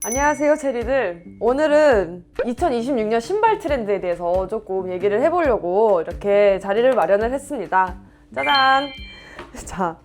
안녕하세요 체리들. 오늘은 2026년 신발 트렌드에 대해서 조금 얘기를 해보려고 이렇게 자리를 마련을 했습니다. 짜잔! 자,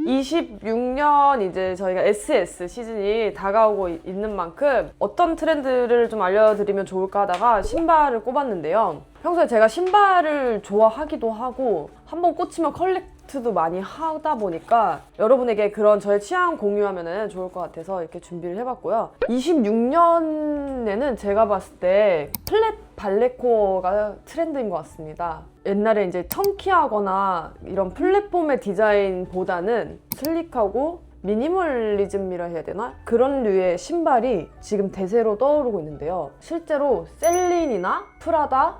26년 이제 저희가 SS 시즌이 다가오고 있는 만큼 어떤 트렌드를 좀 알려드리면 좋을까 하다가 신발을 꼽았는데요. 평소에 제가 신발을 좋아하기도 하고 한번 꽂히면 컬렉트도 많이 하다 보니까 여러분에게 그런 저의 취향 공유하면 좋을 것 같아서 이렇게 준비를 해봤고요. 26년에는 제가 봤을 때 플랫 발레코어가 트렌드인 것 같습니다. 옛날에 이제 청키하거나 이런 플랫폼의 디자인보다는 슬릭하고 미니멀리즘이라 해야 되나? 그런 류의 신발이 지금 대세로 떠오르고 있는데요. 실제로 셀린이나 프라다,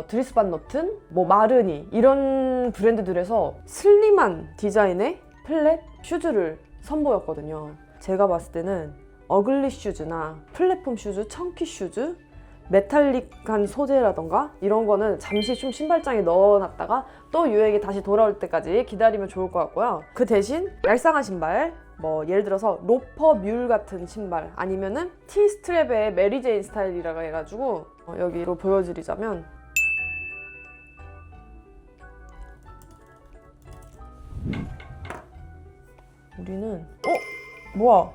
드리스 반 노튼, 마르니 이런 브랜드들에서 슬림한 디자인의 플랫 슈즈를 선보였거든요. 제가 봤을 때는 어글리 슈즈나 플랫폼 슈즈, 청키 슈즈, 메탈릭한 소재라던가 이런 거는 잠시 좀 신발장에 넣어놨다가 또 유행이 다시 돌아올 때까지 기다리면 좋을 것 같고요. 그 대신 얄쌍한 신발, 예를 들어서 로퍼 뮬 같은 신발, 아니면은 티 스트랩의 메리제인 스타일이라고 해가지고 여기로 보여드리자면 우리는 뭐야,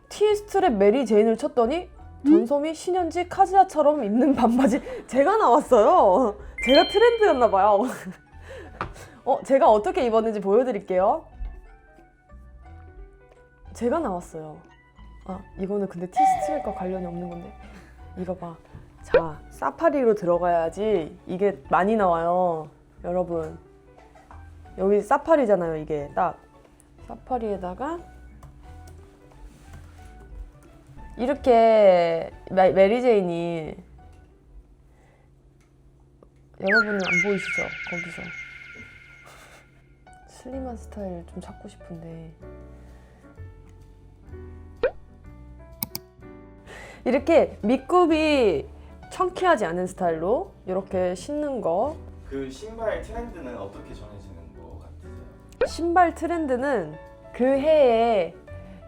티 스트랩 메리제인을 쳤더니 전소미, 신현지, 카즈야처럼 입는 반바지 제가 나왔어요. 제가 트렌드였나봐요. 제가 어떻게 입었는지 보여드릴게요. 제가 나왔어요. 이거는 근데 티 스트랩과 관련이 없는 건데. 이거 봐. 자, 사파리로 들어가야지 이게 많이 나와요. 여러분, 여기 사파리잖아요. 이게 딱 사파리에다가 이렇게 메리제인이, 여러분은 안 보이시죠? 거기서 슬림한 스타일 좀 찾고 싶은데 이렇게 밑굽이 청키하지 않은 스타일로 이렇게 신는 거. 그 신발 트렌드는 어떻게 정해지는 것 같으세요? 신발 트렌드는 그 해에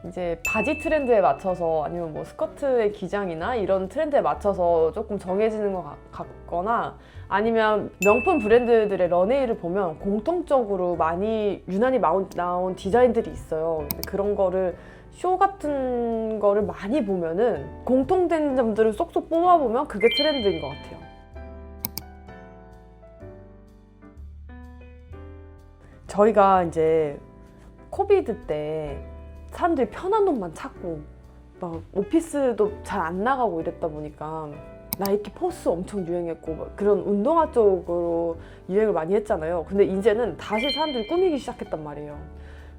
이제 바지 트렌드에 맞춰서 아니면 스커트의 기장이나 이런 트렌드에 맞춰서 조금 정해지는 것 같거나, 아니면 명품 브랜드들의 런웨이를 보면 공통적으로 많이 유난히 나온 디자인들이 있어요. 근데 그런 거를 쇼 같은 거를 많이 보면은 공통된 점들을 쏙쏙 뽑아보면 그게 트렌드인 것 같아요. 저희가 이제 코비드 때 사람들이 편한 옷만 찾고 막 오피스도 잘 안 나가고 이랬다 보니까 나이키 포스 엄청 유행했고 그런 운동화 쪽으로 유행을 많이 했잖아요. 근데 이제는 다시 사람들이 꾸미기 시작했단 말이에요.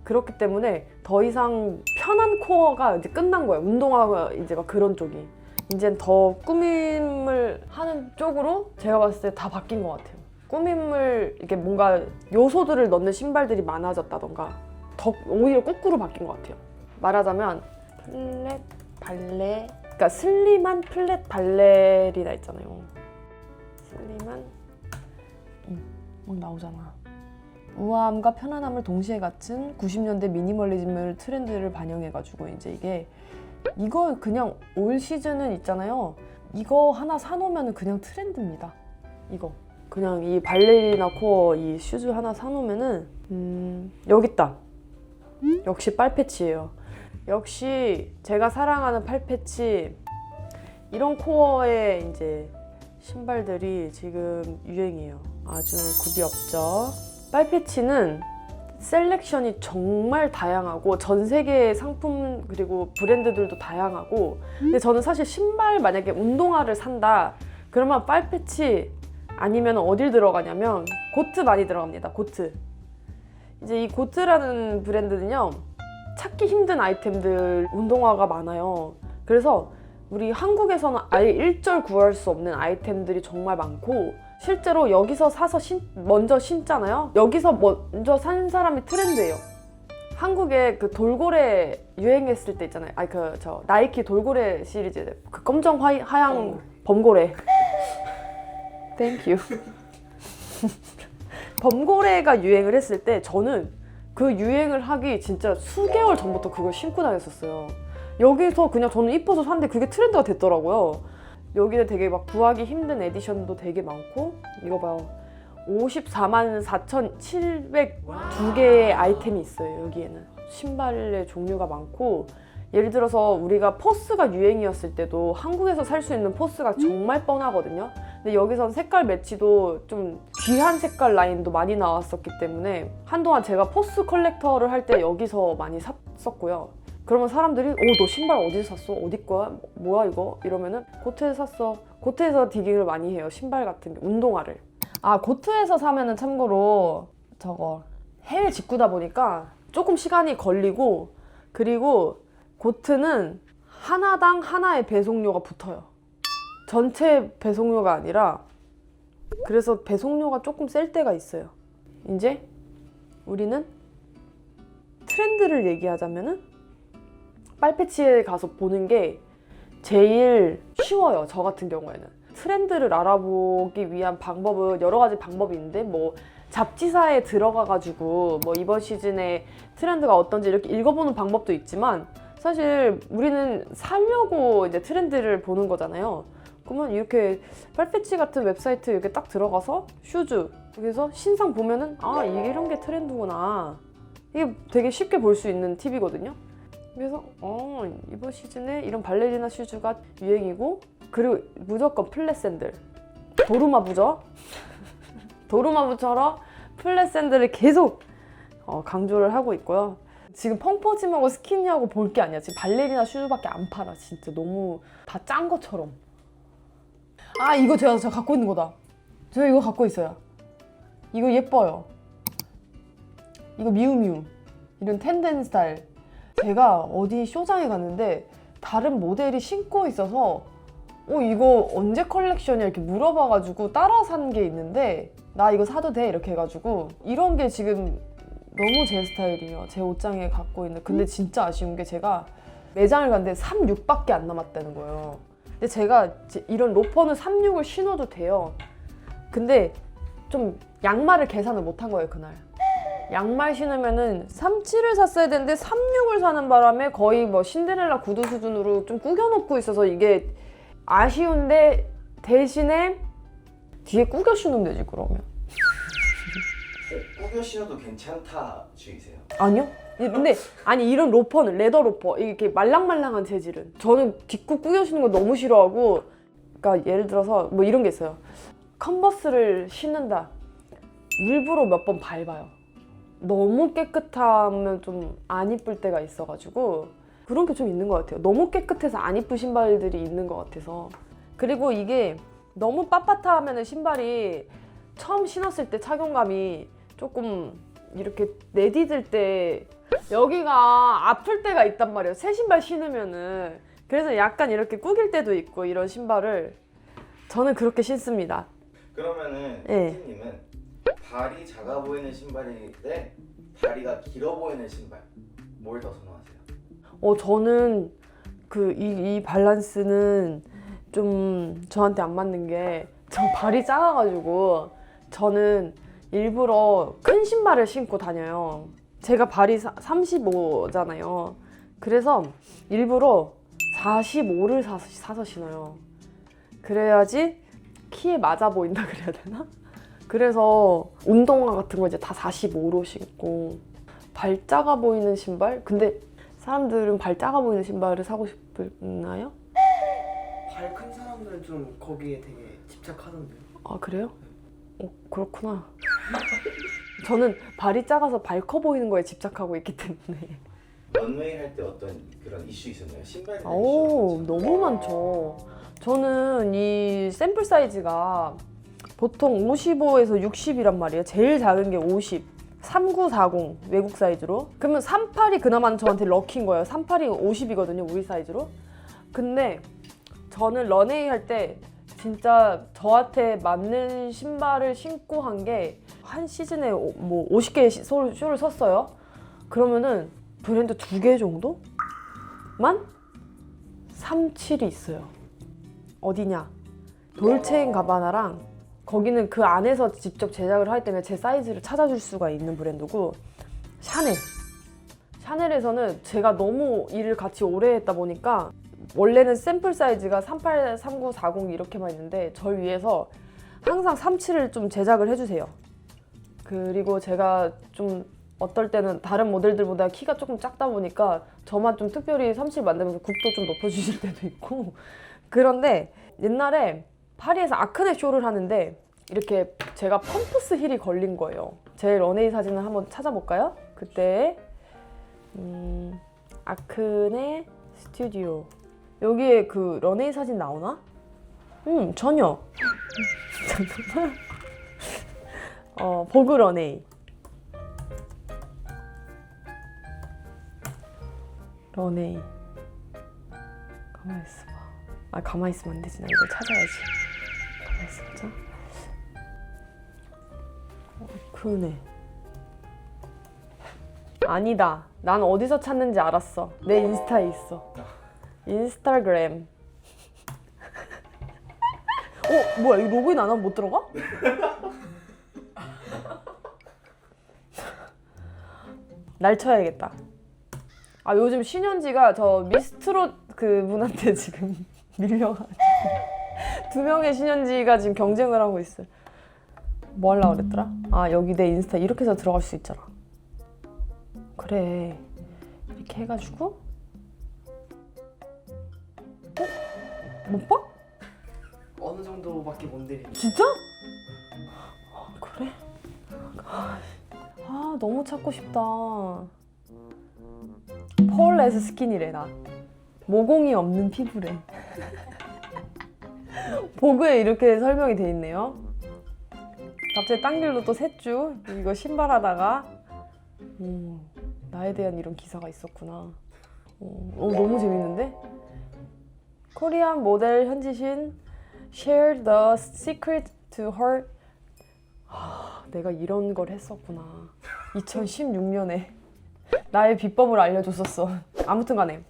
그렇기 때문에 더 이상 편한 코어가 이제 끝난 거예요. 운동화가 이제 막 그런 쪽이. 이젠 더 꾸밈을 하는 쪽으로 제가 봤을 때 다 바뀐 것 같아요. 꾸밈을 이렇게 뭔가 요소들을 넣는 신발들이 많아졌다던가 더 오히려 거꾸로 바뀐 것 같아요. 말하자면 플랫 발레, 그러니까 슬림한 플랫 발레리나 있잖아요. 슬림한 막 나오잖아. 우아함과 편안함을 동시에 갖춘 90년대 미니멀리즘을 트렌드를 반영해가지고 이제 이거 그냥 올 시즌은 있잖아요. 이거 하나 사놓으면 그냥 트렌드입니다. 이거 그냥 이 발레리나 코어 이 슈즈 하나 사놓으면은 여기 있다. 역시 빨패치예요. 역시 제가 사랑하는 팔패치. 이런 코어의 이제 신발들이 지금 유행이에요. 아주 굽이 없죠. 빨패치는 셀렉션이 정말 다양하고 전 세계의 상품 그리고 브랜드들도 다양하고, 근데 저는 사실 신발 만약에 운동화를 산다 그러면 빨패치 아니면 어딜 들어가냐면 고트 많이 들어갑니다. 고트. 이제 이 고트라는 브랜드는요, 찾기 힘든 아이템들 운동화가 많아요. 그래서 우리 한국에서는 아예 일절 구할 수 없는 아이템들이 정말 많고, 실제로 여기서 사서 먼저 신잖아요. 여기서 먼저 산 사람이 트렌드예요. 한국에 그 돌고래 유행했을 때 있잖아요. 나이키 돌고래 시리즈, 그 검정 하양 범고래. 땡큐. 범고래가 유행을 했을 때 저는 그 유행을 하기 진짜 수개월 전부터 그걸 신고 다녔었어요. 여기서 그냥 저는 이뻐서 샀는데 그게 트렌드가 됐더라고요. 여기는 되게 막 구하기 힘든 에디션도 되게 많고, 이거 봐요. 544,702개의 아이템이 있어요. 여기에는 신발의 종류가 많고, 예를 들어서 우리가 포스가 유행이었을 때도 한국에서 살 수 있는 포스가 정말 뻔하거든요. 근데 여기선 색깔 매치도 좀 귀한 색깔 라인도 많이 나왔었기 때문에 한동안 제가 포스 컬렉터를 할 때 여기서 많이 샀었고요. 그러면 사람들이 너 신발 어디서 샀어? 어디 거야? 뭐야 이거? 이러면은 고트에서 샀어. 고트에서 디깅을 많이 해요. 신발 같은 게, 운동화를. 고트에서 사면은 참고로 저거 해외 직구다 보니까 조금 시간이 걸리고, 그리고 고트는 하나당 하나의 배송료가 붙어요. 전체 배송료가 아니라. 그래서 배송료가 조금 셀 때가 있어요. 이제 우리는 트렌드를 얘기하자면은 빨패치에 가서 보는 게 제일 쉬워요. 저 같은 경우에는 트렌드를 알아보기 위한 방법은 여러 가지 방법이 있는데, 뭐 잡지사에 들어가가지고 뭐 이번 시즌에 트렌드가 어떤지 이렇게 읽어보는 방법도 있지만, 사실 우리는 살려고 이제 트렌드를 보는 거잖아요. 그러면 이렇게 빨패치 같은 웨브사이트 이렇게 딱 들어가서 슈즈, 여기서 신상 보면은 이게 이런 게 트렌드구나. 이게 되게 쉽게 볼 수 있는 팁이거든요. 그래서 이번 시즌에 이런 발레리나 슈즈가 유행이고, 그리고 무조건 플랫 샌들, 도루마부죠. 도루마부처럼 플랫 샌들을 계속 강조를 하고 있고요. 지금 펑퍼짐하고 스키니하고 볼 게 아니야. 지금 발레리나 슈즈밖에 안 팔아. 진짜 너무 다 짠 것처럼. 이거 제가 갖고 있는 거다. 제가 이거 갖고 있어요. 이거 예뻐요. 이거 미우미우. 이런 텐덴 스타일. 제가 어디 쇼장에 갔는데 다른 모델이 신고 있어서 이거 언제 컬렉션이야? 이렇게 물어봐가지고 따라 산 게 있는데, 나 이거 사도 돼? 이렇게 해가지고. 이런 게 지금 너무 제 스타일이에요. 제 옷장에 갖고 있는. 근데 진짜 아쉬운 게 제가 매장을 갔는데 36밖에 안 남았다는 거예요. 근데 제가 이런 로퍼는 36을 신어도 돼요. 근데 좀 양말을 계산을 못한 거예요, 그날. 양말 신으면은 37을 샀어야 되는데 36을 사는 바람에 거의 뭐 신데렐라 구두 수준으로 좀 구겨놓고 있어서 이게 아쉬운데, 대신에 뒤에 구겨 신으면 되지 그러면. 꾸겨 신어도 괜찮다 주의세요? 아니요? 근데 이런 로퍼는 레더 로퍼, 이렇게 말랑말랑한 재질은 저는 뒷구 구겨 신는 거 너무 싫어하고. 그러니까 예를 들어서 뭐 이런 게 있어요. 컨버스를 신는다. 일부러 몇 번 밟아요. 너무 깨끗하면 좀 안 이쁠 때가 있어가지고. 그런 게 좀 있는 것 같아요. 너무 깨끗해서 안 이쁜 신발들이 있는 것 같아서. 그리고 이게 너무 빳빳하면 신발이 처음 신었을 때 착용감이 조금 이렇게 내디딜 때 여기가 아플 때가 있단 말이에요. 새 신발 신으면은. 그래서 약간 이렇게 구길 때도 있고, 이런 신발을 저는 그렇게 신습니다. 그러면은 네. 혜진님은 발이 작아 보이는 신발이 대 다리가 길어 보이는 신발, 뭘 더 선호하세요? 저는 이 밸런스는 좀 저한테 안 맞는 게, 저 발이 작아가지고 저는 일부러 큰 신발을 신고 다녀요. 제가 발이 35잖아요. 그래서 일부러 45를 사서 신어요. 그래야지 키에 맞아 보인다 그래야 되나? 그래서 운동화 같은 거 이제 다 45로 신고. 발 작아 보이는 신발? 근데 사람들은 발 작아 보이는 신발을 사고 싶나요? 발 큰 사람들은 좀 거기에 되게 집착하던데요. 그래요? 그렇구나. 저는 발이 작아서 발 커 보이는 거에 집착하고 있기 때문에. 런웨이 할 때 어떤 그런 이슈 있었나요? 신발에 대한 이슈가 너무 많죠. 저는 이 샘플 사이즈가 보통 55에서 60이란 말이에요. 제일 작은 게 50. 3940 외국 사이즈로. 그러면 38이 그나마 저한테 럭키인 거예요. 38이 50이거든요, 우리 사이즈로. 근데 저는 런웨이 할 때 진짜 저한테 맞는 신발을 신고 한 게, 한 시즌에 뭐 50개 쇼를 섰어요. 그러면은 브랜드 2개 정도만 37이 있어요. 어디냐? 돌체인 가바나랑, 거기는 그 안에서 직접 제작을 하기 때문에 제 사이즈를 찾아줄 수가 있는 브랜드고, 샤넬 샤넬에서는 제가 너무 일을 같이 오래 했다 보니까 원래는 샘플 사이즈가 38, 39, 40 이렇게만 있는데 절 위해서 항상 37을 좀 제작을 해주세요. 그리고 제가 좀 어떨 때는 다른 모델들보다 키가 조금 작다 보니까 저만 좀 특별히 37 만들면서 굽도 좀 높여주실 때도 있고 그런데 옛날에 파리에서 아크네 쇼를 하는데 이렇게 제가 펌프스 힐이 걸린 거예요. 제 런웨이 사진을 한번 찾아볼까요? 그때 아크네 스튜디오 여기에 그 런웨이 사진 나오나? 전혀. 잠깐만. 보그 런웨이. 런웨이. 가만히 있어봐. 아 가만히 있으면 안 되지. 나 이걸 찾아야지. 가만히 있어보자. 그러네. 아니다. 난 어디서 찾는지 알았어. 내 인스타에 있어. 인스타그램. 뭐야? 이 로그인 안 하면 못 들어가? 날 쳐야겠다. 아 요즘 신현지가 저 미스트롯 그분한테 지금 밀려가지고 2명의 신현지가 지금 경쟁을 하고 있어요. 뭐 하려고 그랬더라? 아 여기 내 인스타 이렇게 해서 들어갈 수 있잖아. 그래 이렇게 해가지고 못 봐? 어느 정도밖에 못 내리니. 진짜? 그래? 아 너무 찾고 싶다. 펄레스 스킨이래 나. 모공이 없는 피부래. 보그에 이렇게 설명이 돼 있네요. 갑자기 딴 길로 또 샜죠. 이거 신발 하다가 나에 대한 이런 기사가 있었구나. 너무 재밌는데? 코리안 모델 현지신 shared the secret to her. 내가 이런 걸 했었구나. 2016년에 나의 비법을 알려줬었어. 아무튼 간에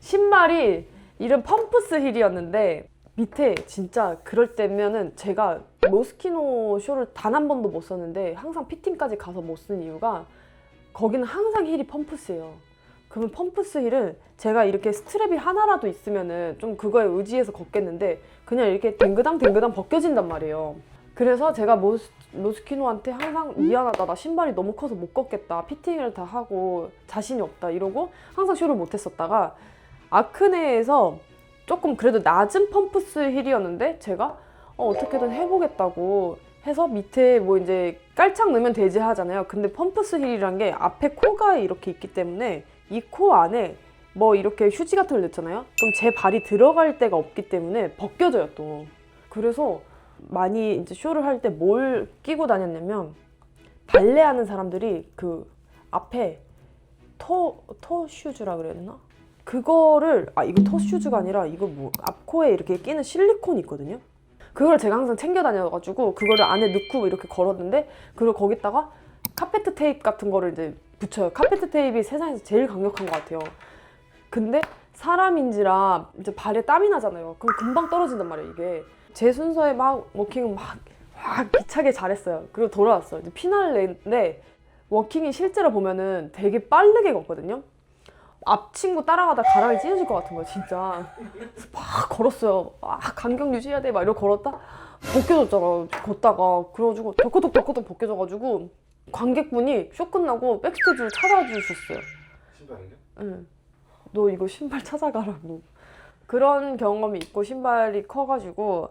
신발이 이름 펌프스 힐이었는데 밑에 진짜 그럴 때면은 제가 모스키노 쇼를 단 한 번도 못 썼는데 항상 피팅까지 가서 못 쓴 이유가 거기는 항상 힐이 펌프스예요. 그러면 펌프스 힐은 제가 이렇게 스트랩이 하나라도 있으면은 좀 그거에 의지해서 걷겠는데 그냥 이렇게 댕그당 벗겨진단 말이에요. 그래서 제가 모스키노한테 항상 미안하다, 나 신발이 너무 커서 못 걷겠다, 피팅을 다 하고 자신이 없다 이러고 항상 쇼를 못 했었다가 아크네에서 조금 그래도 낮은 펌프스 힐이었는데 제가 어떻게든 해보겠다고 해서 밑에 뭐 이제 깔창 넣으면 되지 하잖아요. 근데 펌프스 힐이란 게 앞에 코가 이렇게 있기 때문에 이 코 안에 뭐 이렇게 휴지 같은 걸 넣잖아요. 그럼 제 발이 들어갈 데가 없기 때문에 벗겨져요 또. 그래서 많이 이제 쇼를 할 때 뭘 끼고 다녔냐면 발레하는 사람들이 그 앞에 토 슈즈라 그랬나? 그거를 이거 토 슈즈가 아니라 이거 뭐 앞코에 이렇게 끼는 실리콘이 있거든요. 그걸 제가 항상 챙겨 다녀가지고 그거를 안에 넣고 이렇게 걸었는데 그리고 거기다가 카페트 테이프 같은 거를 이제 붙여요. 카페트 테이프가 세상에서 제일 강력한 것 같아요. 근데 사람인지라 이제 발에 땀이 나잖아요. 그럼 금방 떨어진단 말이에요 이게. 제 순서에 막 워킹을 막 기차게 잘했어요. 그리고 돌아왔어요. 이제 피날레인데 워킹이 실제로 보면은 되게 빠르게 걷거든요. 앞 친구 따라가다 가랑이 찢어질 것 같은 거야 진짜. 그래서 막 걸었어요. 간격 유지해야 돼 막 이러고 걸었다 벗겨졌잖아 걷다가. 그래가지고 덜커덕 벗겨져가지고 관객분이 쇼 끝나고 백스테이지로 찾아와 주셨어요. 신발이요? 응. 너 이거 신발 찾아가라고. 그런 경험이 있고 신발이 커가지고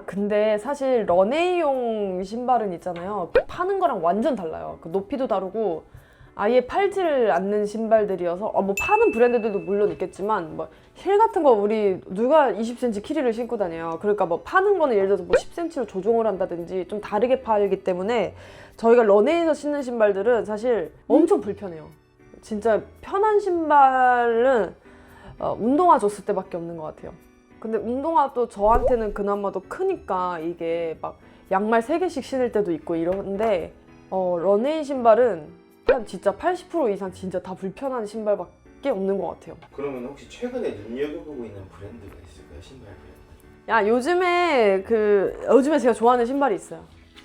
근데 사실 런웨이용 신발은 있잖아요. 파는 거랑 완전 달라요. 그 높이도 다르고 아예 팔지를 않는 신발들이어서 뭐 파는 브랜드들도 물론 있겠지만 뭐 힐 같은 거 우리 누가 20cm 키리를 신고 다녀요. 그러니까 뭐 파는 거는 예를 들어서 뭐 10cm로 조종을 한다든지 좀 다르게 팔기 때문에 저희가 런웨이에서 신는 신발들은 사실 엄청 불편해요. 진짜 편한 신발은 운동화 줬을 때밖에 없는 것 같아요. 근데 운동화도 저한테는 그나마도 크니까 이게 막 양말 3개씩 신을 때도 있고 이런데 런웨이 신발은 한 진짜 80% 이상 진짜 다 불편한 신발밖에 없는 것 같아요. 그러면 혹시 최근에 눈여겨보고 있는 브랜드가 있을까요? 신발 브랜드? 야 요즘에 제가 좋아하는 신발이 있어요.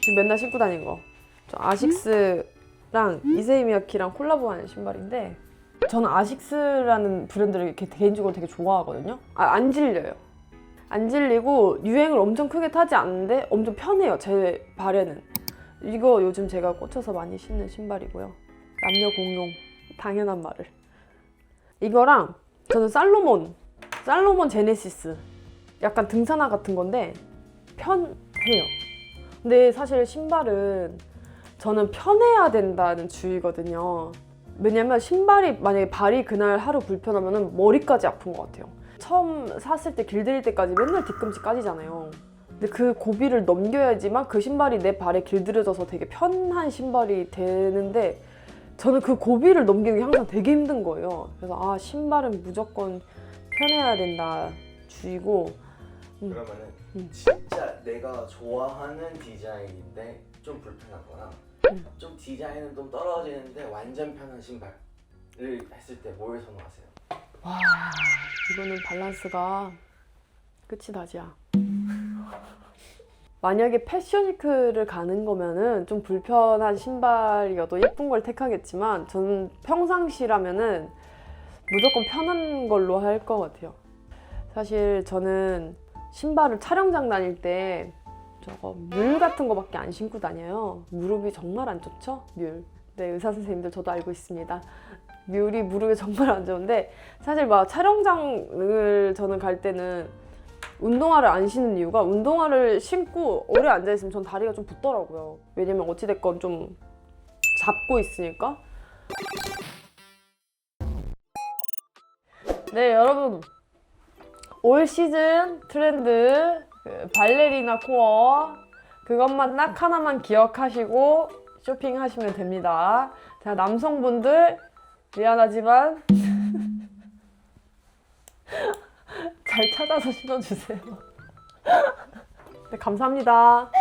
지금 맨날 신고 다니는 거. 저 아식스랑 이세이미야키랑 콜라보하는 신발인데 저는 아식스라는 브랜드를 이렇게 개인적으로 되게 좋아하거든요. 안 질려요. 안 질리고 유행을 엄청 크게 타지 않는데 엄청 편해요. 제 발에는. 이거 요즘 제가 꽂혀서 많이 신는 신발이고요. 남녀 공용. 당연한 말을. 이거랑 저는 살로몬 제네시스. 약간 등산화 같은 건데 편해요. 근데 사실 신발은 저는 편해야 된다는 주의거든요. 왜냐면 신발이 만약에 발이 그날 하루 불편하면 머리까지 아픈 것 같아요. 처음 샀을 때 길들일 때까지 맨날 뒤꿈치 까지잖아요. 근데 그 고비를 넘겨야지만 그 신발이 내 발에 길들여져서 되게 편한 신발이 되는데 저는 그 고비를 넘기는 게 항상 되게 힘든 거예요. 그래서 신발은 무조건 편해야 된다 주의고. 그러면은 진짜 내가 좋아하는 디자인인데 좀 불편하거나 좀 디자인은 좀 떨어지는데 완전 편한 신발을 했을 때 뭘 선호하세요? 와, 이거는 밸런스가 끝이 나지야. 만약에 패션위크를 가는 거면은 좀 불편한 신발이어도 예쁜 걸 택하겠지만 저는 평상시라면은 무조건 편한 걸로 할 것 같아요. 사실 저는 신발을 촬영장 다닐 때 저거 뮬 같은 거밖에 안 신고 다녀요. 무릎이 정말 안 좋죠? 뮬. 네, 의사 선생님들 저도 알고 있습니다. 뮬이 무릎에 정말 안 좋은데 사실 막 촬영장을 저는 갈 때는 운동화를 안 신는 이유가 운동화를 신고 오래 앉아있으면 전 다리가 좀 붓더라고요. 왜냐면 어찌됐건 좀 잡고 있으니까. 네, 여러분. 올 시즌 트렌드 발레리나 코어 그것만 딱 하나만 기억하시고 쇼핑하시면 됩니다. 자, 남성분들 미안하지만 잘 찾아서 신어주세요. 네, 감사합니다.